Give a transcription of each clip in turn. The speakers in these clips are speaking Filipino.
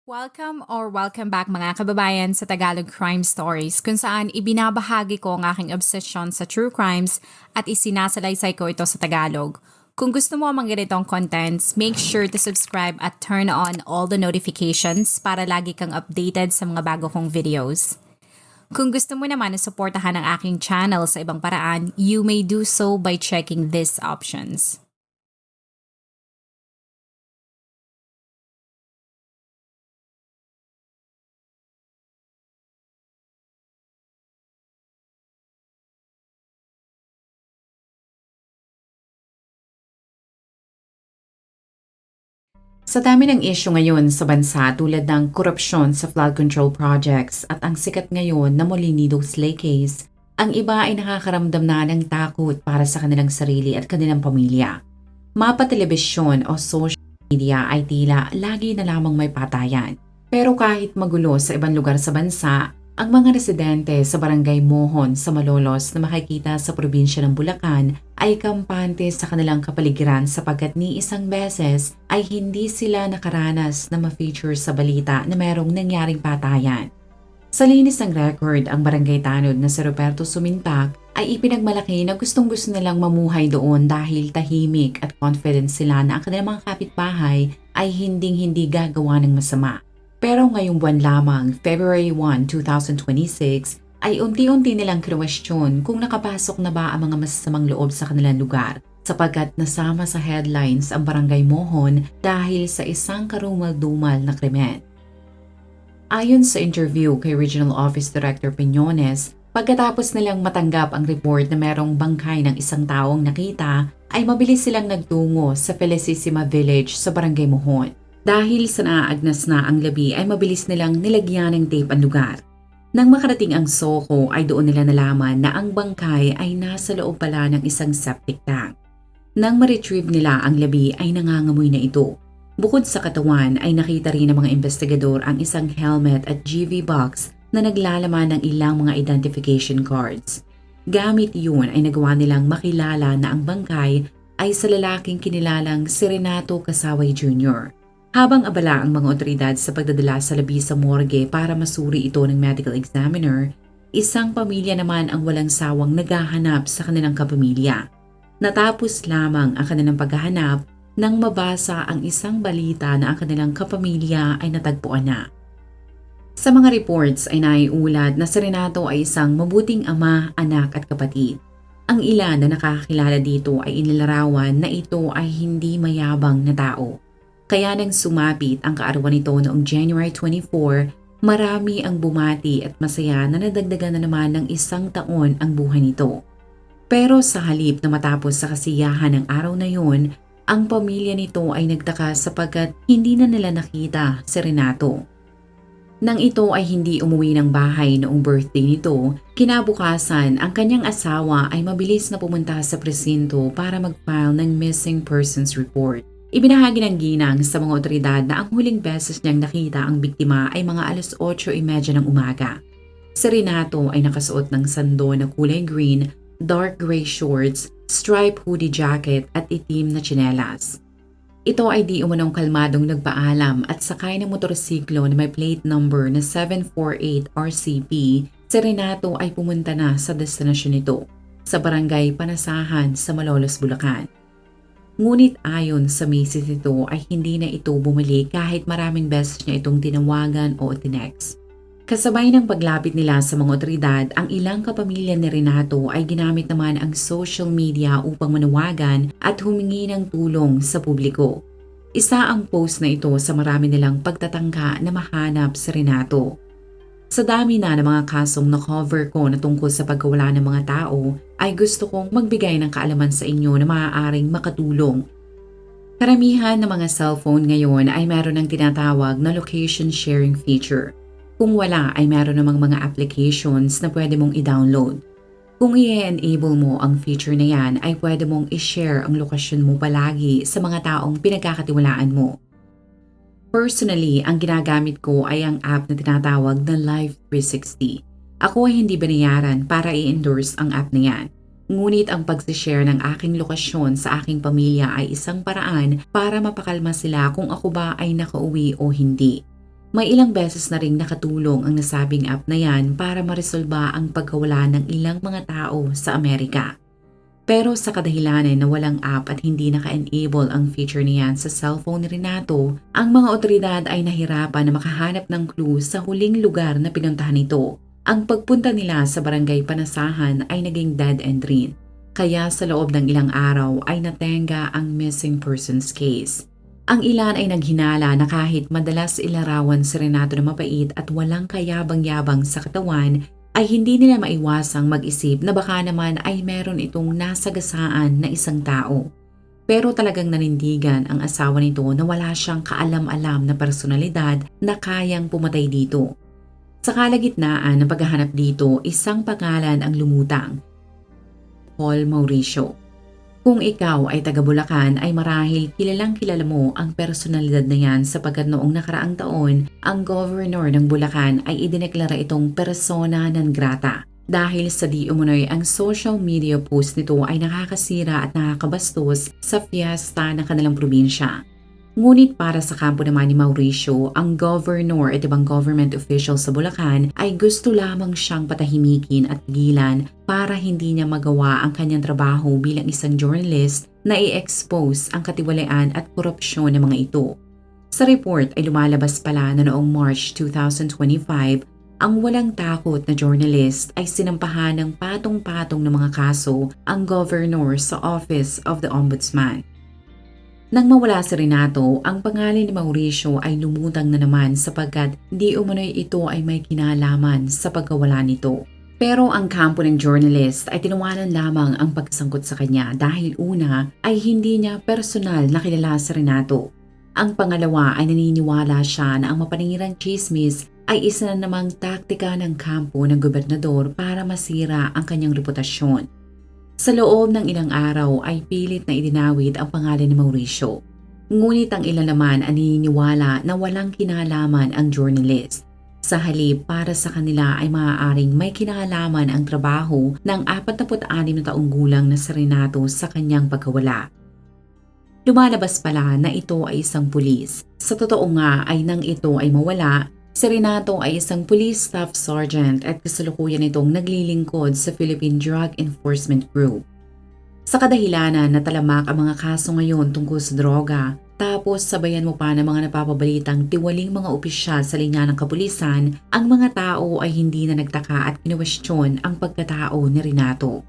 Welcome back mga kababayan sa Tagalog Crime Stories kung saan ibinabahagi ko ang aking obsession sa true crimes at isinasalaysay ko ito sa Tagalog. Kung gusto mo ang mga ganitong contents, make sure to subscribe at turn on all the notifications para lagi kang updated sa mga bago kong videos. Kung gusto mo naman na suportahan ang aking channel sa ibang paraan, you may do so by checking these options. Sa dami ng issue ngayon sa bansa tulad ng korupsyon sa flood control projects at ang sikat ngayon na Molinido Slay case, ang iba ay nakakaramdam na ng takot para sa kanilang sarili at kanilang pamilya. Mapa telebisyon o social media ay tila lagi na lamang may patayan. Pero kahit magulo sa ibang lugar sa bansa, ang mga residente sa Barangay Mohon sa Malolos na makikita sa probinsya ng Bulacan ay kampante sa kanilang kapaligiran sapagkat ni isang beses ay hindi sila nakaranas na ma-feature sa balita na mayroong nangyaring patayan. Sa linis ng record, ang barangay tanod na si Roberto Sumintak ay ipinagmalaki na gustong-gusto nilang mamuhay doon dahil tahimik at confident sila na ang kanilang mga kapitbahay ay hinding-hindi gagawa ng masama. Pero ngayong buwan lamang, February 1, 2026, ay unti-unti nilang kinwestiyon kung nakapasok na ba ang mga masasamang loob sa kanilang lugar sapagkat nasama sa headlines ang Barangay Mohon dahil sa isang karumal-dumal na krimen. Ayon sa interview kay Regional Office Director Piñones, pagkatapos nilang matanggap ang report na merong bangkay ng isang taong nakita, ay mabilis silang nagtungo sa Felicissima Village sa Barangay Mohon. Dahil sa naaagnas na ang labi ay mabilis nilang nilagyan ng tape ang lugar. Nang makarating ang Soko ay doon nila nalaman na ang bangkay ay nasa loob pala ng isang septic tank. Nang ma-retrieve nila ang labi ay nangangamoy na ito. Bukod sa katawan ay nakita rin ng mga investigador ang isang helmet at GV box na naglalaman ng ilang mga identification cards. Gamit yun ay nagawa nilang makilala na ang bangkay ay sa lalaking kinilalang si Renato Kasaway Jr. Habang abala ang mga otoridad sa pagdadala sa labi sa morgue para masuri ito ng medical examiner, isang pamilya naman ang walang sawang naghahanap sa kanilang kapamilya. Natapos lamang ang kanilang paghahanap nang mabasa ang isang balita na ang kanilang kapamilya ay natagpuan na. Sa mga reports ay naiulat na si Renato ay isang mabuting ama, anak at kapatid. Ang ilan na nakakilala dito ay inilarawan na ito ay hindi mayabang na tao. Kaya nang sumapit ang kaarawan nito noong January 24, marami ang bumati at masaya na nadagdagan na naman ng isang taon ang buhay nito. Pero sa halip na matapos sa kasiyahan ng araw na yun, ang pamilya nito ay nagtaka sapagkat hindi na nila nakita si Renato. Nang ito ay hindi umuwi ng bahay noong birthday nito, kinabukasan ang kanyang asawa ay mabilis na pumunta sa presinto para mag-file ng missing persons report. Ibinahagi ng ginang sa mga otoridad na ang huling beses niyang nakita ang biktima ay mga 8:30 ng umaga. Si Renato ay nakasuot ng sando na kulay green, dark gray shorts, striped hoodie jacket at itim na tsinelas. Ito ay di umunong kalmadong nagpaalam at sakay ng motorsiklo na may plate number na 748 RCP, si Renato ay pumunta na sa destinasyon nito, sa barangay Panasahan sa Malolos, Bulacan. Ngunit ayon sa misis nito ay hindi na ito bumalik kahit maraming beses niya itong tinawagan o tinext. Kasabay ng paglapit nila sa mga otoridad, ang ilang kapamilya ni Renato ay ginamit naman ang social media upang manawagan at humingi ng tulong sa publiko. Isa ang post na ito sa marami nilang pagtatangka na mahanap si Renato. Sa dami na ng mga kasong na-cover ko na tungkol sa pagkawala ng mga tao, ay gusto kong magbigay ng kaalaman sa inyo na maaaring makatulong. Karamihan ng mga cellphone ngayon ay meron ng tinatawag na location sharing feature. Kung wala ay meron namang mga applications na pwede mong i-download. Kung i-enable mo ang feature na yan ay pwede mong i-share ang lokasyon mo palagi sa mga taong pinagkakatiwalaan mo. Personally, ang ginagamit ko ay ang app na tinatawag na Live 360. Ako ay hindi binayaran para i-endorse ang app na yan. Ngunit ang pag-share ng aking lokasyon sa aking pamilya ay isang paraan para mapakalma sila kung ako ba ay nakauwi o hindi. May ilang beses na ring nakatulong ang nasabing app na yan para maresolba ang pagkawala ng ilang mga tao sa Amerika. Pero sa kadahilanan na walang app at hindi naka-enable ang feature niyan sa cellphone ni Renato, ang mga otoridad ay nahirapan na makahanap ng clue sa huling lugar na pinuntahan nito. Ang pagpunta nila sa barangay Panasahan ay naging dead end rin. Kaya sa loob ng ilang araw ay natenga ang missing persons case. Ang ilan ay naghinala na kahit madalas ilarawan si Renato na mapait at walang kayabang-yabang sa katawan, ay hindi nila maiwasang mag-isip na baka naman ay meron itong nasagasaan na isang tao. Pero talagang nanindigan ang asawa nito na wala siyang kaalam-alam na personalidad na kayang pumatay dito. Sa kalagitnaan ng paghahanap dito, isang pangalan ang lumutang: Paul Mauricio. Kung ikaw ay taga Bulacan ay marahil kilalang kilala mo ang personalidad na yan sapagkat noong nakaraang taon, ang governor ng Bulacan ay idineklara itong persona non grata. Dahil sa di umunoy ang social media post nito ay nakakasira at nakakabastos sa fiesta ng kanilang probinsya. Ngunit para sa kampo naman ni Mauricio, ang governor at ibang government official sa Bulacan ay gusto lamang siyang patahimikin at pigilan para hindi niya magawa ang kanyang trabaho bilang isang journalist na i-expose ang katiwalian at korupsyon ng mga ito. Sa report ay lumalabas pala na noong March 2025, ang walang takot na journalist ay sinampahan ng patong-patong na mga kaso ang governor sa Office of the Ombudsman. Nang mawala si Renato, ang pangalan ni Mauricio ay lumutang na naman sapagkat di umano'y ito ay may kinalaman sa pagkawala nito. Pero ang kampo ng journalist ay tinawanan lamang ang pagsangkot sa kanya dahil una ay hindi niya personal na kilala si Renato. Ang pangalawa ay naniniwala siya na ang mapaningirang chismis ay isa na namang taktika ng kampo ng gobernador para masira ang kanyang reputasyon. Sa loob ng ilang araw ay pilit na idinawid ang pangalan ni Mauricio. Ngunit ang ilan naman ay naniniwala na walang kinalaman ang journalist. Sa halip para sa kanila ay maaaring may kinalaman ang trabaho ng 46 na taong gulang na si Renato sa kanyang pagkawala. Lumalabas pala na ito ay isang pulis. Sa totoo nga ay nang ito ay mawala, si Renato ay isang police staff sergeant at kasalukuyan itong naglilingkod sa Philippine Drug Enforcement Group. Sa kadahilanan na talamak ang mga kaso ngayon tungkol sa droga, tapos sabayan mo pa ng mga napapabalitang tiwaling mga opisyal sa linya ng kapulisan, ang mga tao ay hindi na nagtaka at kinwestiyon ang pagkatao ni Renato.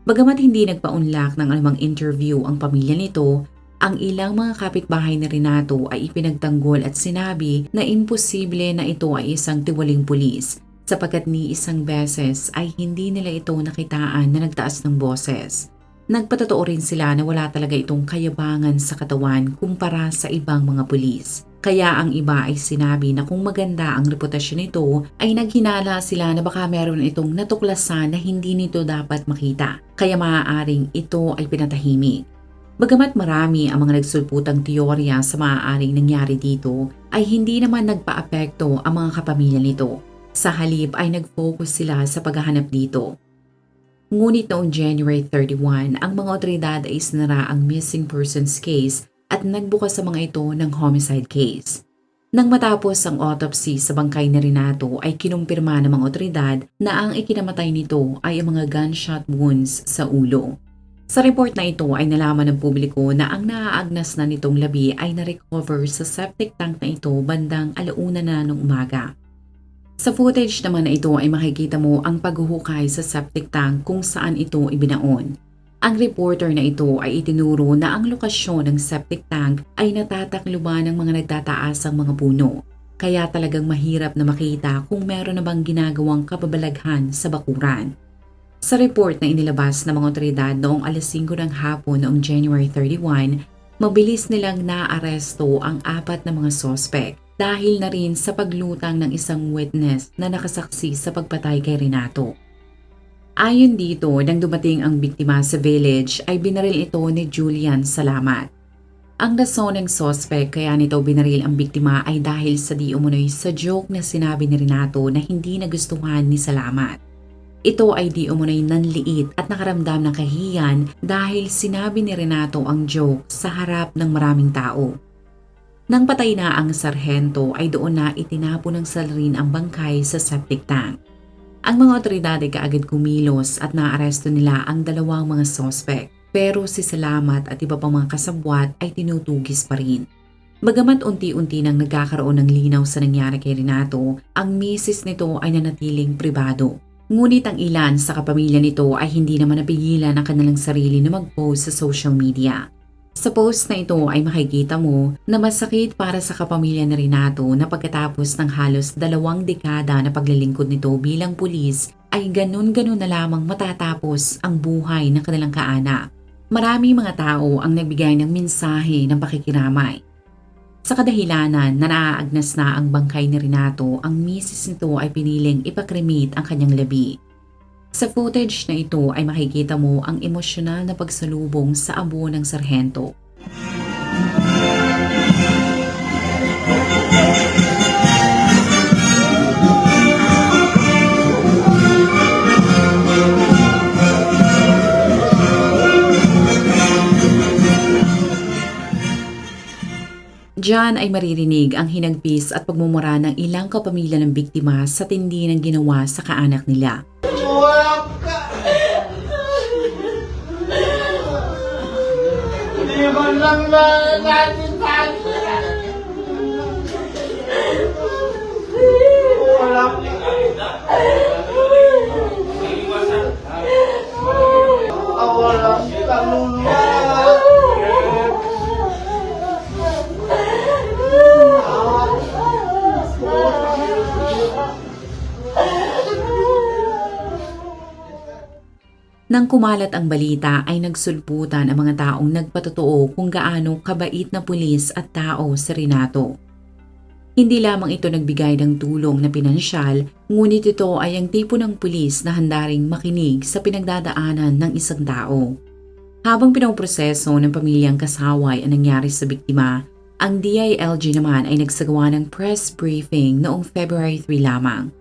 Bagamat hindi nagpaunlak ng anumang interview ang pamilya nito, ang ilang mga kapitbahay ni Renato ay ipinagtanggol at sinabi na imposible na ito ay isang tiwaling pulis sapagkat ni isang beses ay hindi nila ito nakitaan na nagtaas ng boses. Nagpatotoo rin sila na wala talaga itong kayabangan sa katawan kumpara sa ibang mga pulis. Kaya ang iba ay sinabi na kung maganda ang reputasyon nito ay naghinala sila na baka meron itong natuklasan na hindi nito dapat makita. Kaya maaaring ito ay pinatahimik. Bagamat marami ang mga nagsulputang teorya sa maaaring nangyari dito, ay hindi naman nagpa-apekto ang mga kapamilya nito. Sa halip ay nag-focus sila sa paghahanap dito. Ngunit noong January 31, ang mga otoridad ay isinara ang missing persons case at nagbukas sa mga ito ng homicide case. Nang matapos ang autopsy sa bangkay ni Renato ay kinumpirma ng mga otoridad na ang ikinamatay nito ay ang mga gunshot wounds sa ulo. Sa report na ito ay nalaman ng publiko na ang naaagnas na nitong labi ay na-recover sa septic tank na ito bandang 1:00 na ng umaga. Sa footage naman na ito ay makikita mo ang paghuhukay sa septic tank kung saan ito ibinaon. Ang reporter na ito ay itinuro na ang lokasyon ng septic tank ay natatakluban ng mga nagtataasang mga puno. Kaya talagang mahirap na makita kung meron na bang ginagawang kababalaghan sa bakuran. Sa report na inilabas ng mga otoridad noong 5:00 ng hapon noong January 31, mabilis nilang naaresto ang 4 na mga sospek dahil na rin sa paglutang ng isang witness na nakasaksi sa pagpatay kay Renato. Ayon dito, nang dumating ang biktima sa village ay binaril ito ni Julian Salamat. Ang rason ng sospek kaya nito binaril ang biktima ay dahil sa di umunoy sa joke na sinabi ni Renato na hindi nagustuhan ni Salamat. Ito ay di umunay nanliit at nakaramdam ng kahiyan dahil sinabi ni Renato ang joke sa harap ng maraming tao. Nang patay na ang sarhento ay doon na itinapon ng salarin ang bangkay sa septic tank. Ang mga otoridad ay kaagad kumilos at naaresto nila ang dalawang mga sospek. Pero si Salamat at iba pang mga kasabwat ay tinutugis pa rin. Bagamat unti-unti nang nagkakaroon ng linaw sa nangyari kay Renato, ang misis nito ay nanatiling pribado. Ngunit ang ilan sa kapamilya nito ay hindi naman napigilan ang kanilang sarili na mag-post sa social media. Sa post na ito ay makikita mo na masakit para sa kapamilya ni Renato na pagkatapos ng halos 2 dekada na paglilingkod nito bilang pulis ay ganun-ganun na lamang matatapos ang buhay ng kanilang kaanak. Maraming mga tao ang nagbigay ng mensahe ng pakikiramay. Sa kadahilanan na naaagnas na ang bangkay ni Renato, ang misis nito ay piniling ipakremate ang kanyang labi. Sa footage na ito ay makikita mo ang emosyonal na pagsalubong sa abo ng sarhento. Diyan ay maririnig ang hinagpis at pagmumura ng ilang kapamilya ng biktima sa tindi ng ginawa sa kaanak nila. Wala ka! Hindi man lang natin tayo! Wala ka! Wala ka naman! Nang kumalat ang balita ay nagsulputan ang mga taong nagpatotoo kung gaano kabait na pulis at tao si Renato. Hindi lamang ito nagbigay ng tulong na pinansyal, ngunit ito ay ang tipo ng pulis na handa ring makinig sa pinagdadaanan ng isang tao. Habang pinoproseso ng pamilyang kasaway ang nangyari sa biktima, ang DILG naman ay nagsagawa ng press briefing noong February 3 lamang.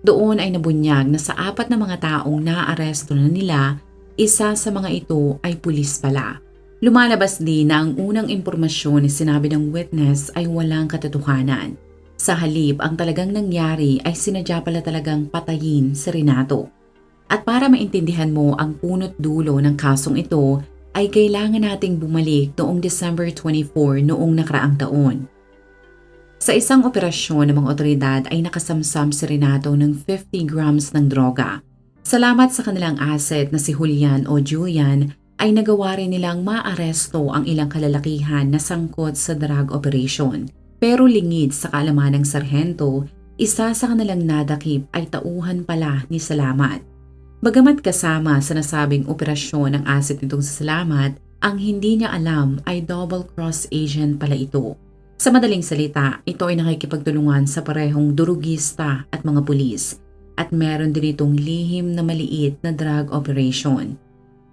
Doon ay nabunyag na sa 4 na mga taong naaresto na nila, isa sa mga ito ay pulis pala. Lumalabas din na ang unang impormasyon na sinabi ng witness ay walang katotohanan. Sa halip, ang talagang nangyari ay sinadya pala talagang patayin si Renato. At para maintindihan mo ang punot dulo ng kasong ito, ay kailangan nating bumalik noong December 24 noong nakaraang taon. Sa isang operasyon ng mga otoridad ay nakasamsam si Renato ng 50 grams ng droga. Salamat sa kanilang asset na si Julian o Julian ay nagawa rin nilang maaresto ang ilang kalalakihan na sangkot sa drug operation. Pero lingid sa kaalaman ng sarhento, isa sa kanilang nadakip ay tauhan pala ni Salamat. Bagamat kasama sa nasabing operasyon ng asset nitong si Salamat, ang hindi niya alam ay double-cross agent pala ito. Sa madaling salita, ito ay nakikipagtulungan sa parehong durugista at mga pulis at meron din itong lihim na maliit na drug operation.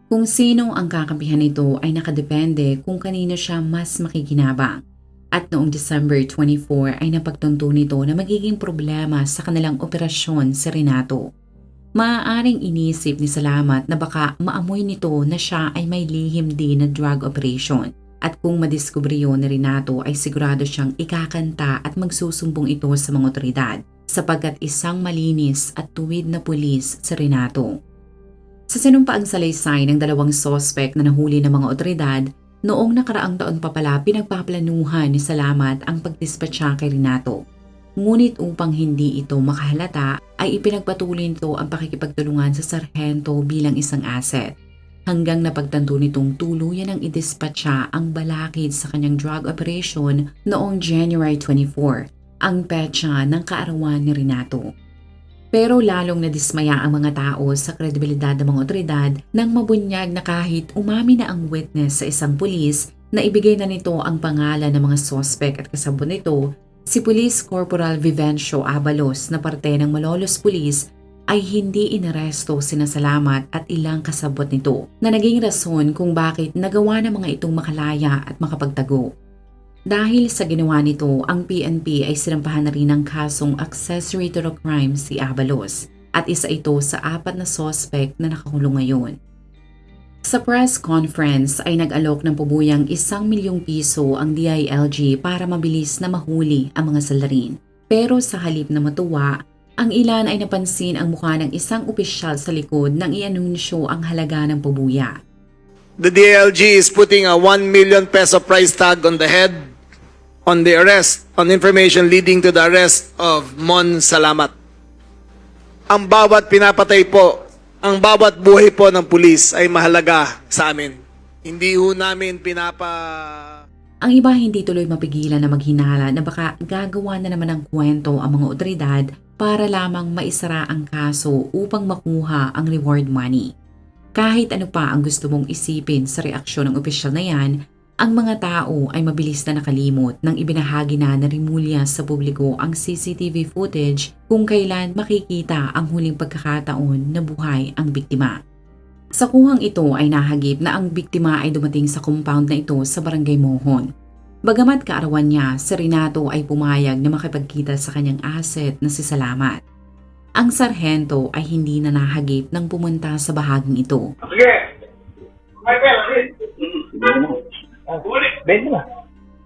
Kung sino ang kakampihan nito ay nakadepende kung kanino siya mas makikinabang. At noong December 24 ay napagtanto nito na magiging problema sa kanilang operasyon si Renato. Maaaring inisip ni Salamat na baka maamoy nito na siya ay may lihim din na drug operation. At kung madiskubre yun ni Renato ay sigurado siyang ikakanta at magsusumbong ito sa mga otoridad sapagkat isang malinis at tuwid na pulis si Renato. Sa sinumpaang salaysay ng 2 sospek na nahuli ng mga otoridad, noong nakaraang taon pa pala pinagpaplanuhan ni Salamat ang pagdispatcha kay Renato. Ngunit upang hindi ito makahalata ay ipinagpatuloy nito ang pakikipagtulungan sa sarhento bilang isang asset. Hanggang napagtanto nitong tuluyan ang idispatcha ang balakid sa kanyang drug operation noong January 24, ang petsa ng kaarawan ni Renato. Pero lalong nadismaya ang mga tao sa kredibilidad ng mga otoridad nang mabunyag na kahit umami na ang witness sa isang pulis na ibigay na nito ang pangalan ng mga sospek at kasabot nito, si Police Corporal Vivencio Abalos na parte ng Malolos Police ay hindi inaresto sina Salamat at ilang kasabot nito na naging rason kung bakit nagawa ng mga itong makalaya at makapagtago. Dahil sa ginawa nito, ang PNP ay sinampahan na rin ng kasong accessory to the crime si Abalos at isa ito sa 4 na suspect na nakakulong ngayon. Sa press conference ay nag-alok ng pabuyang 1,000,000 piso ang DILG para mabilis na mahuli ang mga salarin. Pero sa halip na matuwa, ang ilan ay napansin ang mukha ng isang opisyal sa likod nang i-anunsyo ang halaga ng pabuya. The DILG is putting a 1 million peso price tag on the head on the arrest, on information leading to the arrest of Mon Salamat. Ang bawat pinapatay po, ang bawat buhay po ng pulis ay mahalaga sa amin. Hindi ho namin Ang iba hindi tuloy mapigilan na maghinala na baka gagawa na naman ng kwento ang mga otoridad para lamang maisara ang kaso upang makuha ang reward money. Kahit ano pa ang gusto mong isipin sa reaksyon ng opisyal na yan, ang mga tao ay mabilis na nakalimot nang ibinahagi na Rimulya sa publiko ang CCTV footage kung kailan makikita ang huling pagkakataon na buhay ang biktima. Sa kuhang ito ay nahagip na ang biktima ay dumating sa compound na ito sa Barangay Mohon. Bagamat kaarawan niya, si Renato ay pumayag na makipagkita sa kanyang asset na si Salamat. Ang sarhento ay hindi na nahagip nang pumunta sa bahaging ito.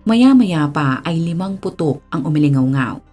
Maya-maya pa ay 5 putok ang umilingaw-ngaw.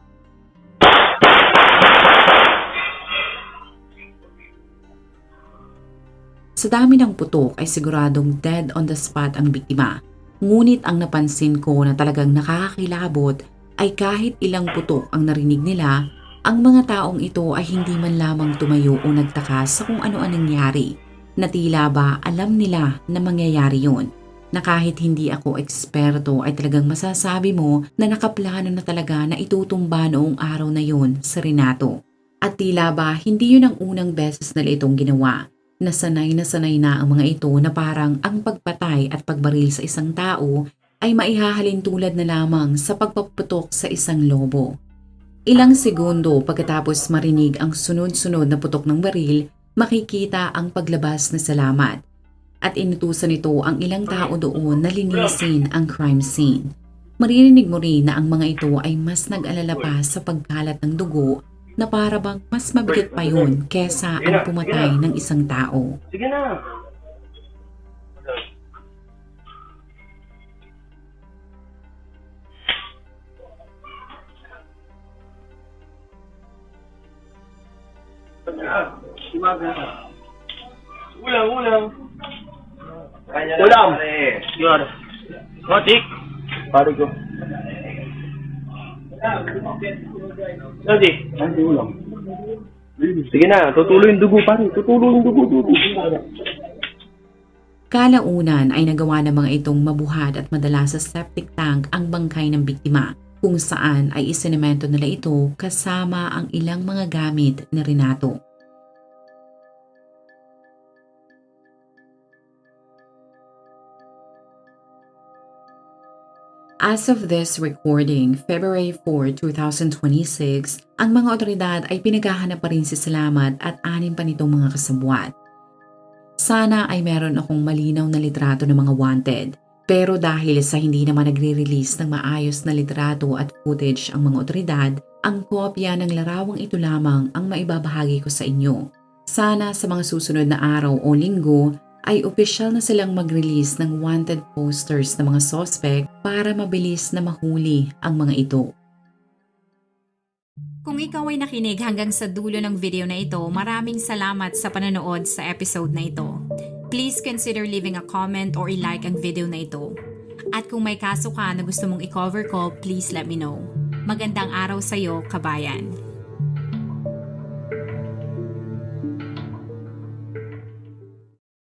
Sa dami ng putok ay siguradong dead on the spot ang biktima. Ngunit ang napansin ko na talagang nakakakilabot ay kahit ilang putok ang narinig nila, ang mga taong ito ay hindi man lamang tumayo o nagtaka sa kung ano ang nangyari, na tila ba alam nila na mangyayari yun, na kahit hindi ako eksperto ay talagang masasabi mo na nakaplano na talaga na itutumba noong araw na yun sa Renato. At tila ba hindi yun ang unang beses na itong ginawa, na sanay na ang mga ito na parang ang pagpatay at pagbaril sa isang tao ay maihahalin tulad na lamang sa pagpaputok sa isang lobo. Ilang segundo pagkatapos marinig ang sunod-sunod na putok ng baril, makikita ang paglabas na Salamat. At inutusan nito ang ilang tao doon na linisin ang crime scene. Maririnig mo rin na ang mga ito ay mas nag-alala pa sa pagkalat ng dugo na para bang mas mabigat pa yun kesa ang pumatay ng isang tao. Sige na. Ulang. Ulam. Yun. Motik. Pare ko. Nanti ulam. Sige na, tutuloy yung dugo, pare. Tutuloy yung dugo. Kalaunan ay nagawa ng mga itong mabuhat at madala sa septic tank ang bangkay ng biktima, kung saan ay isinemento nila ito kasama ang ilang mga gamit ni Renato. As of this recording, February 4, 2026, ang mga otoridad ay pinaghahanap pa rin si Salamat at 6 pa nitong mga kasabwat. Sana ay meron akong malinaw na litrato ng mga wanted, pero dahil sa hindi naman nagre-release ng maayos na litrato at footage ang mga otoridad, ang kopya ng larawang ito lamang ang maibabahagi ko sa inyo. Sana sa mga susunod na araw o linggo, ay opisyal na silang mag-release ng wanted posters ng mga suspect para mabilis na mahuli ang mga ito. Kung ikaw ay nakinig hanggang sa dulo ng video na ito, maraming salamat sa panonood sa episode na ito. Please consider leaving a comment or i-like ang video na ito. At kung may kaso ka na gusto mong i-cover ko, please let me know. Magandang araw sa iyo, kabayan.